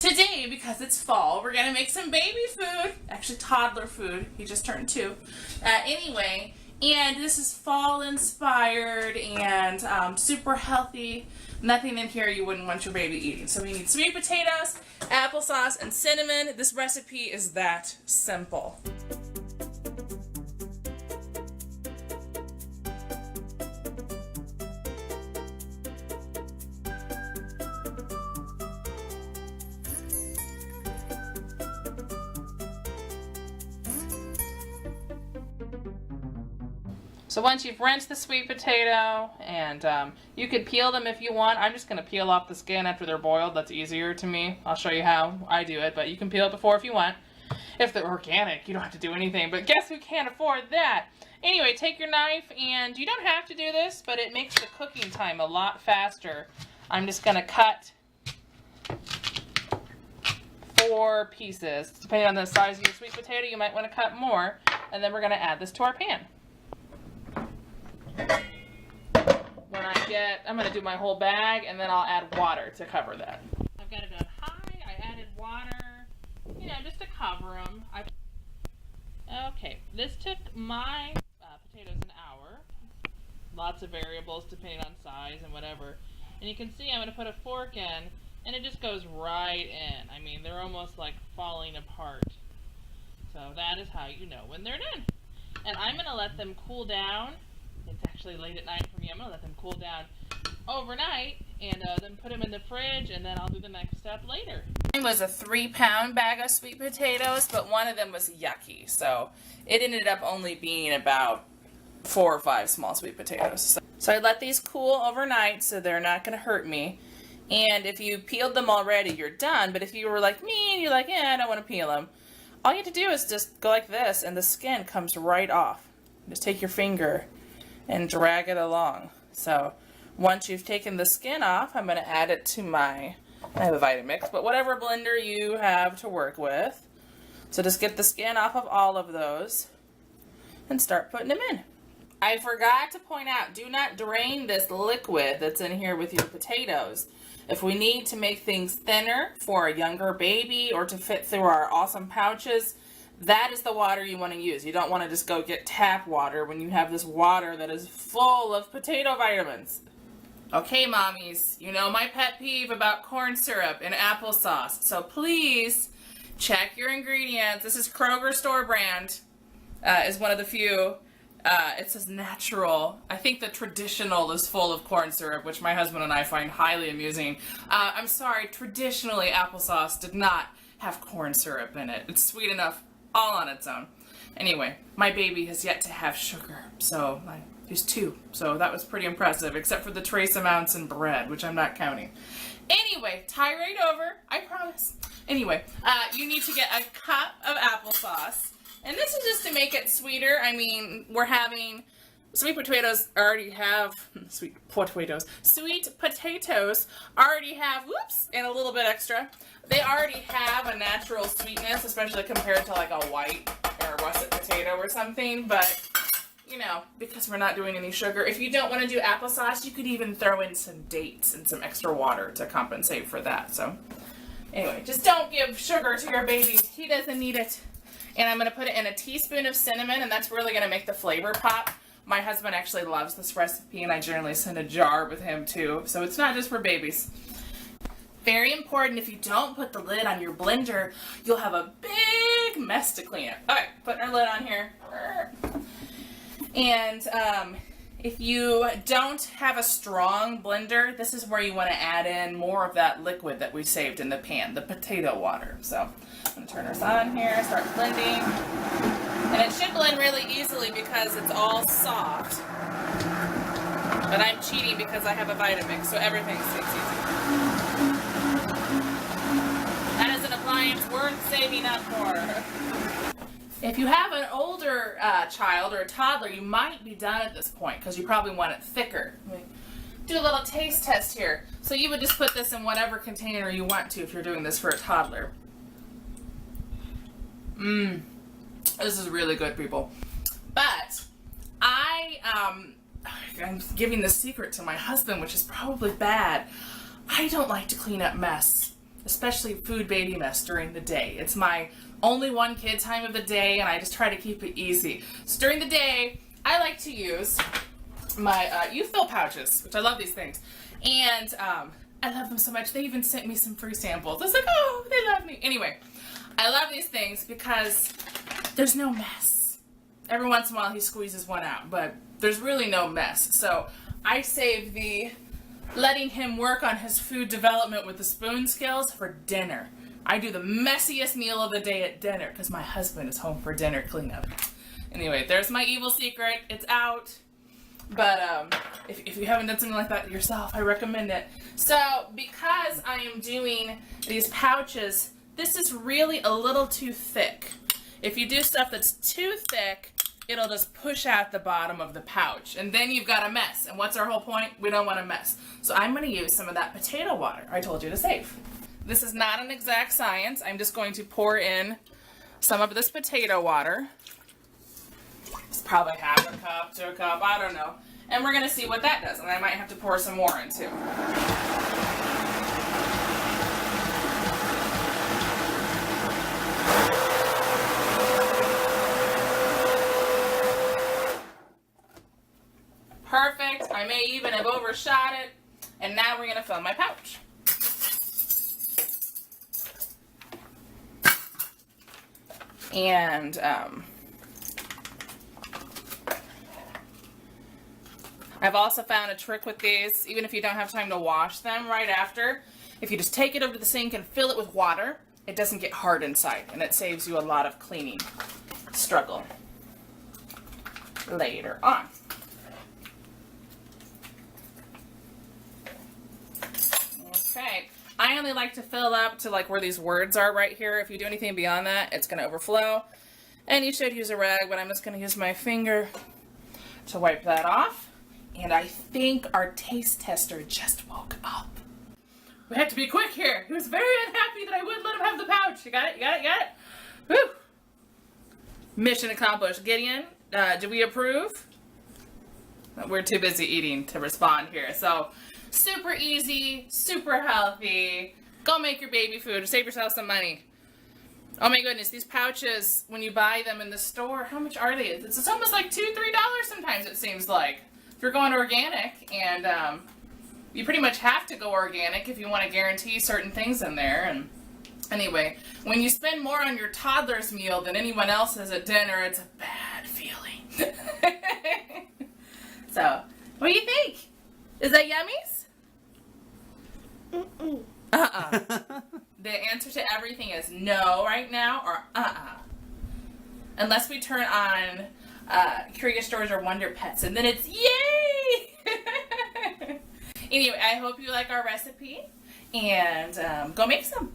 Today, because it's fall, we're gonna make some baby food. Actually, toddler food. He just turned 2. Anyway, and this is fall inspired and super healthy. Nothing in here you wouldn't want your baby eating. So we need sweet potatoes, applesauce, and cinnamon. This recipe is that simple. So once you've rinsed the sweet potato, and you could peel them if you want. I'm just going to peel off the skin after they're boiled. That's easier to me. I'll show you how I do it, but you can peel it before if you want. If they're organic, you don't have to do anything, but guess who can't afford that? Anyway, take your knife, and you don't have to do this, but it makes the cooking time a lot faster. I'm just going to cut 4 pieces. Depending on the size of your sweet potato, you might want to cut more, and then we're going to add this to our pan. I'm going to do my whole bag, and then I'll add water to cover that. I've got it on high. I added water, just to cover them. Okay, this took my potatoes an hour. Lots of variables depending on size and whatever. And you can see I'm going to put a fork in, and it just goes right in. I mean, they're almost like falling apart. So that is how you know when they're done. And I'm going to let them cool down. It's actually late at night for me. I'm going to let them cool down overnight and then put them in the fridge, and then I'll do the next step later. Mine was a 3-pound bag of sweet potatoes, but one of them was yucky. So it ended up only being about 4 or 5 small sweet potatoes. So I let these cool overnight so they're not going to hurt me. And if you peeled them already, you're done. But if you were like me and you're like, I don't want to peel them, all you have to do is just go like this, and the skin comes right off. Just take your finger and drag it along. So once you've taken the skin off, I'm going to add it to I have a Vitamix, but whatever blender you have to work with. So just get the skin off of all of those and start putting them in. I forgot to point out, do not drain this liquid that's in here with your potatoes. If we need to make things thinner for a younger baby or to fit through our awesome pouches, that is the water you want to use. You don't want to just go get tap water when you have this water that is full of potato vitamins. Okay, mommies, you know my pet peeve about corn syrup and applesauce. So please check your ingredients. This is Kroger store brand, is one of the few. It says natural. I think the traditional is full of corn syrup, which my husband and I find highly amusing. I'm sorry, traditionally applesauce did not have corn syrup in it. It's sweet enough all on its own. Anyway, my baby has yet to have sugar, so I used 2. So that was pretty impressive, except for the trace amounts in bread, which I'm not counting. Anyway, tirade over, I promise. Anyway, you need to get a cup of applesauce. And this is just to make it sweeter. I mean, we're having sweet potatoes already have, sweet potatoes already have, and a little bit extra. They already have a natural sweetness, especially compared to like a white or russet potato or something. But, because we're not doing any sugar, if you don't want to do applesauce, you could even throw in some dates and some extra water to compensate for that. So, anyway, just don't give sugar to your baby. He doesn't need it. And I'm going to put it in a teaspoon of cinnamon, and that's really going to make the flavor pop. My husband actually loves this recipe, and I generally send a jar with him too. So it's not just for babies. Very important, if you don't put the lid on your blender, you'll have a big mess to clean up. All right, putting our lid on here. And if you don't have a strong blender, this is where you want to add in more of that liquid that we saved in the pan, the potato water. So I'm going to turn this on here, start blending. And it should blend really easily because it's all soft. But I'm cheating because I have a Vitamix, so everything stays easy. That is an appliance worth saving up for. If you have an older child or a toddler, you might be done at this point because you probably want it thicker. Do a little taste test here. So you would just put this in whatever container you want to if you're doing this for a toddler. This is really good, people. But I'm giving the secret to my husband, which is probably bad. I don't like to clean up mess. especially food baby mess during the day. It's my only one kid time of the day, and I just try to keep it easy. So during the day, I like to use my you fill pouches, which I love these things. And I love them so much. They even sent me some free samples. I was like, oh, they love me. Anyway, I love these things because there's no mess. Every once in a while he squeezes one out, but there's really no mess. So I save the letting him work on his food development with the spoon skills for dinner. I do the messiest meal of the day at dinner because my husband is home for dinner cleanup. Anyway, there's my evil secret. It's out. But if you haven't done something like that yourself, I recommend it. So because I am doing these pouches, this is really a little too thick. If you do stuff that's too thick, it'll just push out the bottom of the pouch. And then you've got a mess. And what's our whole point? We don't want a mess. So I'm going to use some of that potato water I told you to save. This is not an exact science. I'm just going to pour in some of this potato water. It's probably half a cup to a cup, I don't know. And we're going to see what that does. And I might have to pour some more in too. Perfect. I may even have overshot it. And now we're going to fill my pouch. And I've also found a trick with these, even if you don't have time to wash them right after. If you just take it over to the sink and fill it with water, it doesn't get hard inside, and it saves you a lot of cleaning struggle later on. Okay, I only like to fill up to like where these words are right here. If you do anything beyond that, it's going to overflow. And you should use a rag, but I'm just going to use my finger to wipe that off. And I think our taste tester just woke up. We have to be quick here. He was very unhappy that I wouldn't let him have the pouch. You got it? You got it? You got it? Woo! Mission accomplished. Gideon, do we approve? We're too busy eating to respond here. So, super easy, super healthy. Go make your baby food. Save yourself some money. Oh my goodness, these pouches, when you buy them in the store, how much are they? It's almost like $2, $3 sometimes, it seems like. If you're going organic, and you pretty much have to go organic if you want to guarantee certain things in there. And anyway, when you spend more on your toddler's meal than anyone else's at dinner, it's a bad feeling. So, what do you think? Is that yummies? The answer to everything is no right now, or unless we turn on Curious George or Wonder Pets, and then it's yay! Anyway, I hope you like our recipe, and go make some.